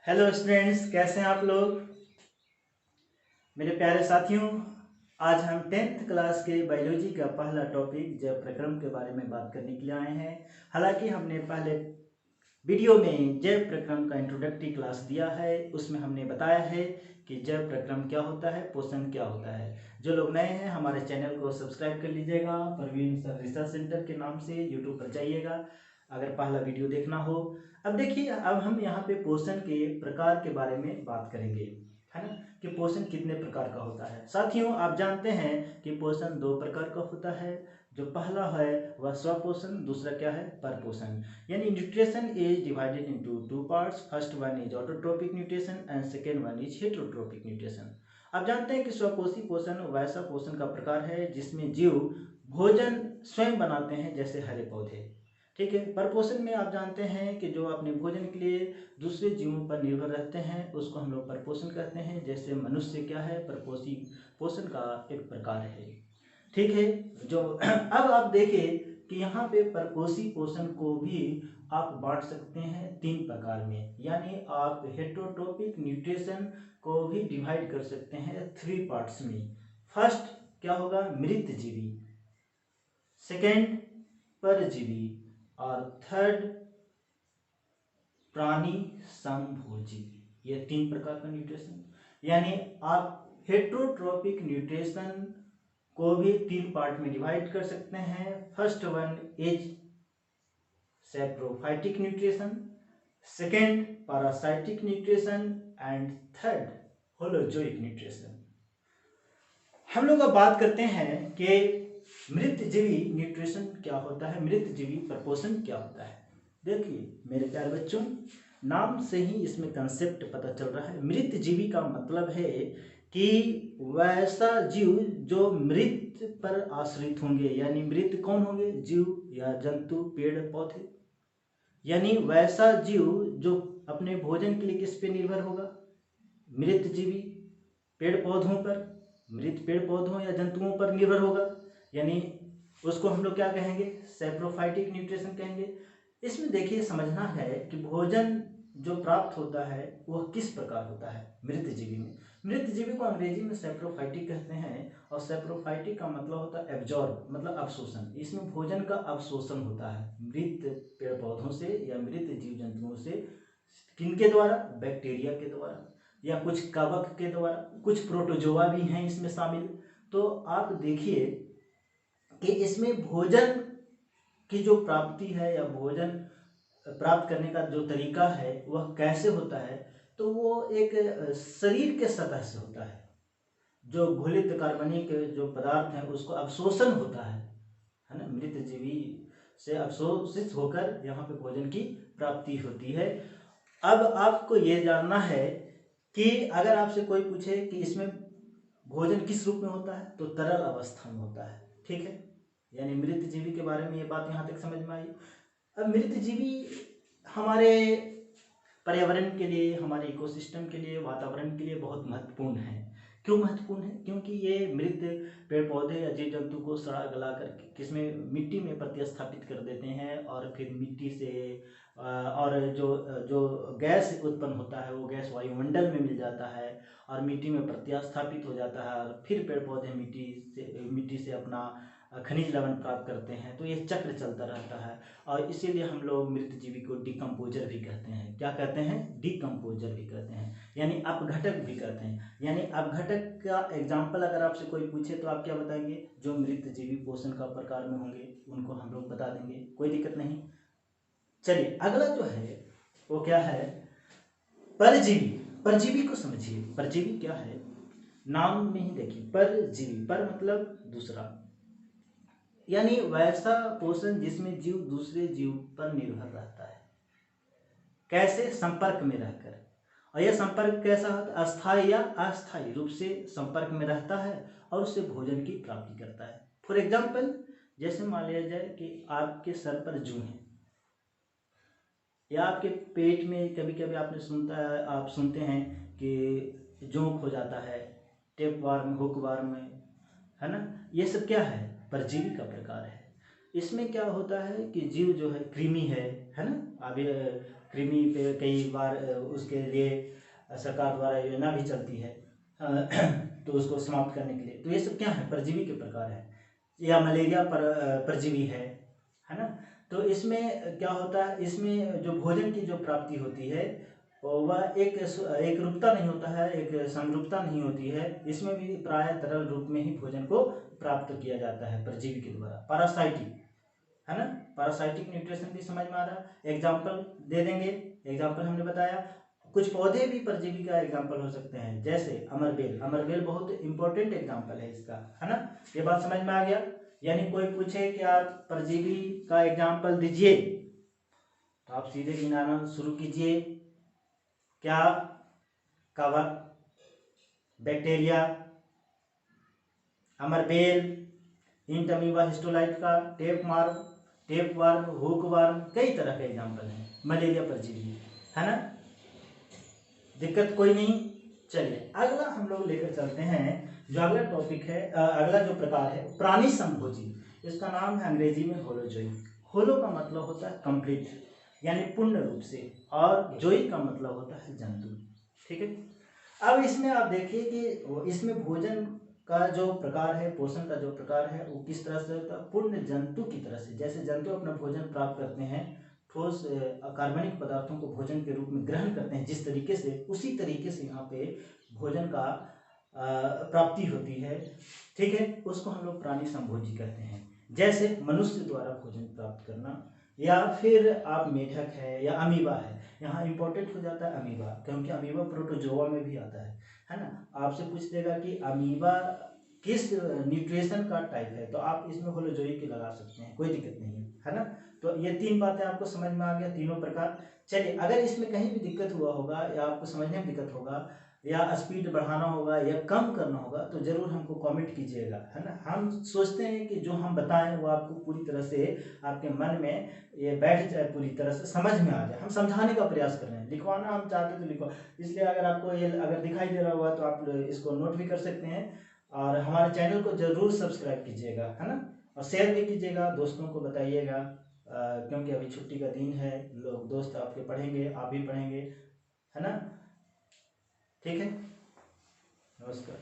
Hello students, कैसे हैं आप लोग। मेरे प्यारे साथियों, आज हम 10th क्लास के बायोलॉजी का पहला टॉपिक जैव प्रक्रम के बारे में बात करने के लिए आए हैं। हालांकि हमने पहले वीडियो में जैव प्रक्रम का इंट्रोडक्टरी क्लास दिया है, उसमें हमने बताया है कि जैव प्रक्रम क्या होता है, पोषण क्या होता है। जो लोग नए हैं हमारे चैनल को सब्सक्राइब कर लीजिएगा। परवीन सर रिसर्च सेंटर के नाम से यूट्यूब पर जाइएगा अगर पहला वीडियो देखना हो। अब देखिए, अब हम यहाँ पे पोषण के प्रकार के बारे में बात करेंगे, है ना, कि पोषण कितने प्रकार का होता है। साथियों, आप जानते हैं कि पोषण दो प्रकार का होता है। जो पहला है वह स्वपोषण, दूसरा क्या है, परपोषण। यानी nutrition is divided into two parts. First one is autotrophic nutrition and second one is heterotrophic nutrition. आप जानते हैं कि स्वपोषी पोषण वैसा पोषण का प्रकार है जिसमें जीव भोजन स्वयं बनाते हैं, जैसे हरे पौधे। ठीक है। परपोषण में आप जानते हैं कि जो अपने भोजन के लिए दूसरे जीवों पर निर्भर रहते हैं उसको हम लोग परपोषण कहते हैं। जैसे मनुष्य क्या है, परपोषी पोषण का एक प्रकार है। ठीक है। जो अब आप देखिए कि यहाँ पे परपोषी पोषण को भी आप बांट सकते हैं तीन प्रकार में। यानी आप हेटरोट्रोपिक न्यूट्रिशन को भी डिवाइड कर सकते हैं थ्री पार्ट्स में। फर्स्ट क्या होगा, मृतजीवी। सेकेंड परजीवी। और थर्ड प्राणी समभोजी। ये तीन प्रकार का न्यूट्रिशन। यानी आप हेटरोट्रोपिक न्यूट्रिशन को भी तीन पार्ट में डिवाइड कर सकते हैं। First one is saprophytic nutrition, second parasitic nutrition and third holozoic nutrition. हम लोग अब बात करते हैं कि मृतजीवी न्यूट्रिशन क्या होता है, मृतजीवी परपोषण क्या होता है। देखिए मेरे प्यारे बच्चों, नाम से ही इसमें कंसेप्ट पता चल रहा है। मृतजीवी का मतलब है कि वैसा जीव जो मृत पर आश्रित होंगे। यानी मृत कौन होंगे, जीव या जंतु, पेड़ पौधे। यानी वैसा जीव जो अपने भोजन के लिए किस पे निर्भर होगा, मृतजीवी पेड़ पौधों पर, मृत पेड़ पौधों या जंतुओं पर निर्भर होगा। यानी उसको हम लोग क्या कहेंगे, सैप्रोफाइटिक न्यूट्रिशन कहेंगे। इसमें देखिए समझना है कि भोजन जो प्राप्त होता है वह किस प्रकार होता है मृतजीवी में। मृतजीवी को अंग्रेजी में सैप्रोफाइटिक कहते हैं, और सैप्रोफाइटिक का मतलब होता है एब्जॉर्ब, मतलब अवशोषण। इसमें भोजन का अवशोषण होता है मृत पेड़ पौधों से या मृत जीव जंतुओं से। किनके द्वारा, बैक्टीरिया के द्वारा या कुछ कवक के द्वारा, कुछ प्रोटोजोआ भी हैं इसमें शामिल। तो आप देखिए कि इसमें भोजन की जो प्राप्ति है या भोजन प्राप्त करने का जो तरीका है वह कैसे होता है, तो वो एक शरीर के सतह से होता है। जो घुलित कार्बनिक जो पदार्थ हैं उसको अवशोषण होता है ना, मृत जीवी से अवशोषित होकर यहाँ पे भोजन की प्राप्ति होती है। अब आपको ये जानना है कि अगर आपसे कोई पूछे कि इसमें भोजन किस रूप में होता है, तो तरल अवस्था में होता है। ठीक है। यानी मृत जीवी के बारे में ये बात यहाँ तक समझ में आई। अब मृत जीवी हमारे पर्यावरण के लिए, हमारे इकोसिस्टम के लिए, वातावरण के लिए बहुत महत्वपूर्ण है। क्यों महत्वपूर्ण है, क्योंकि ये मृत पेड़ पौधे या जीव जंतु को सड़ा गला कर किसमें, मिट्टी में प्रतिस्थापित कर देते हैं। और फिर मिट्टी से और जो जो गैस उत्पन्न होता है वो गैस वायुमंडल में मिल जाता है और मिट्टी में प्रतिस्थापित हो जाता है। और फिर पेड़ पौधे मिट्टी से अपना खनिज लवण प्राप्त करते हैं। तो ये चक्र चलता रहता है। और इसीलिए हम लोग मृत जीवी को डिकम्पोजर भी कहते हैं। क्या कहते हैं, डिकम्पोजर भी कहते हैं, यानी अपघटक भी कहते हैं। यानी अपघटक का एग्जाम्पल अगर आपसे कोई पूछे तो आप क्या बताएंगे, जो मृत जीवी पोषण का प्रकार में होंगे उनको हम लोग बता देंगे, कोई दिक्कत नहीं। चलिए अगला जो है वो क्या है, परजीवी। परजीवी को समझिए, परजीवी क्या है, नाम में ही देखिए, परजीवी, पर मतलब दूसरा। यानी वैसा पोषण जिसमें जीव दूसरे जीव पर निर्भर रहता है। कैसे, संपर्क में रहकर। और यह संपर्क कैसा होता है, अस्थायी या अस्थायी रूप से संपर्क में रहता है और उससे भोजन की प्राप्ति करता है। फॉर एग्जाम्पल, जैसे मान लिया जाए कि आपके सर पर जूं है, या आपके पेट में कभी कभी आप सुनते हैं कि जोंक हो जाता है, टेप वार्म, हुक वार्म में, है ना। ये सब क्या है, परजीवी का प्रकार है। इसमें क्या होता है कि जीव जो है कृमि है ना। अभी कृमि पे कई बार उसके लिए सरकार द्वारा योजना भी चलती है तो उसको समाप्त करने के लिए। तो ये सब क्या है, परजीवी के प्रकार है, या मलेरिया परजीवी है ना। तो इसमें क्या होता है, इसमें जो भोजन की जो प्राप्ति होती है वह एक रूपता नहीं होता है, एक समरूपता नहीं होती है। इसमें भी प्राय तरल रूप में ही भोजन को प्राप्त किया जाता है परजीवी के द्वारा। पैरासाइटिक है ना, पैरासाइटिक न्यूट्रिशन भी समझ में आ रहा है। एग्जाम्पल दे देंगे, एग्जाम्पल हमने बताया। कुछ पौधे भी परजीवी का एग्जाम्पल हो सकते हैं, जैसे अमरबेल। अमरबेल बहुत इंपॉर्टेंट एग्जाम्पल है इसका, है ना। ये बात समझ में आ गया। यानी कोई पूछे कि आप परजीवी का एग्जाम्पल दीजिए तो आप सीधे गिनाना शुरू कीजिए। क्या? कवक, बैक्टीरिया, अमरबेल, entamoeba histolytica, tape worm, hook worm, कई तरह के एग्जाम्पल हैं। मलेरिया परजीवी है ना, दिक्कत कोई नहीं। चलिए अगला हम लोग लेकर चलते हैं। जो अगला टॉपिक है, अगला जो प्रकार है प्राणी संभोजी। इसका नाम है अंग्रेजी में होलोजोई। होलो का मतलब होता है कंप्लीट, यानी पूर्ण रूप से, और जोई का मतलब होता है जंतु। ठीक है। अब इसमें आप देखिए कि इसमें भोजन का जो प्रकार है, पोषण का जो प्रकार है, वो किस तरह से होता है, पूर्ण जंतु की तरह से। जैसे जंतु अपना भोजन प्राप्त करते हैं, ठोस कार्बनिक पदार्थों को भोजन के रूप में ग्रहण करते हैं जिस तरीके से, उसी तरीके से यहाँ पे भोजन का प्राप्ति होती है। ठीक है, उसको हम लोग प्राणी संभोजी कहते हैं। जैसे मनुष्य द्वारा भोजन प्राप्त करना, या फिर आप मेढक है या अमीबा है। यहाँ इंपॉर्टेंट हो जाता है अमीबा, क्योंकि अमीबा प्रोटोजोआ में भी आता है ना। आपसे पूछ देगा कि अमीबा किस न्यूट्रिशन का टाइप है, तो आप इसमें होलोजोई की लगा सकते हैं, कोई दिक्कत नहीं है ना। तो ये तीन बातें आपको समझ में आ गया, तीनों प्रकार। चलिए, अगर इसमें कहीं भी दिक्कत हुआ होगा या आपको समझने में दिक्कत होगा, या स्पीड बढ़ाना होगा या कम करना होगा, तो जरूर हमको कमेंट कीजिएगा, है ना। हम सोचते हैं कि जो हम बताएं वो आपको पूरी तरह से आपके मन में ये बैठ जाए, पूरी तरह से समझ में आ जाए। हम समझाने का प्रयास कर रहे हैं, लिखवाना हम चाहते तो लिखवा। इसलिए अगर आपको ये अगर दिखाई दे रहा हुआ तो आप इसको नोट भी कर सकते हैं, और हमारे चैनल को जरूर सब्सक्राइब कीजिएगा, है ना। और शेयर भी कीजिएगा, दोस्तों को बताइएगा, क्योंकि अभी छुट्टी का दिन है, लोग दोस्त आपके पढ़ेंगे, आप भी पढ़ेंगे, है ना। ठीक है, नमस्कार।